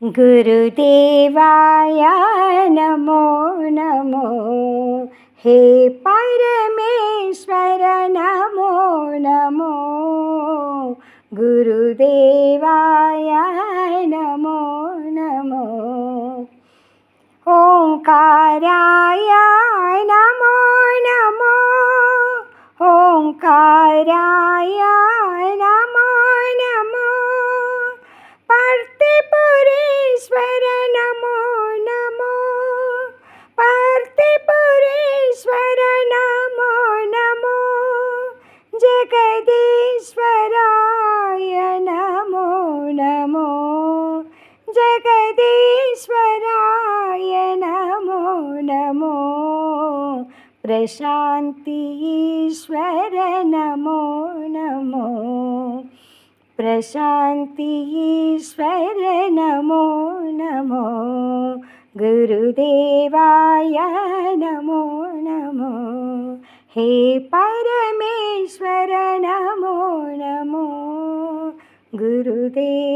गुरुदेवाय नमो नमो। हे परमेश्वर नमो नमो। गुरुदेवाय नमो नमो। ओंकाराय नमो नमो। ओंकाराय नमो नमो। पार्थिपुरेश्वर नमो नमो। पार्थिपुरेश्वर नमो नमो। जगदीश्वराय नमो नमो। जगदीश्वराय नमो नमो। प्रशान्ति ईश्वर नमो नमो। प्रशान्ति ईश्वर नमो नमो। गुरुदेवाय नमो नमो। हे परमेश्वर नमो नमो। गुरुदेव